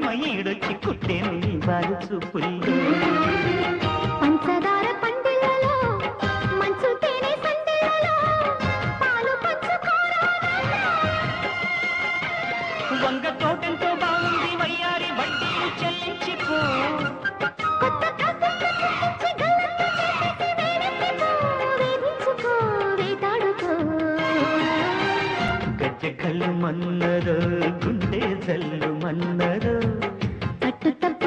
అమ్మ ఈడొచ్చి కుట్టేను నీ బాలు చూపుల్లో పంచదార పండులలో మంచు తేనె సందెలలో పాలు పంచుకోరా వంగ తోటంతో బాగుంది వయ్యారి వడ్డీలు చెల్లించిపో కొత్త కాసులు పుట్టించి గల్లంతా చేసేసి వేధించుకో వేటాడుకో గజ్జ కళ్ళు మన్నరో గుండె జల్లు మన్నరో తట్టు తప్ప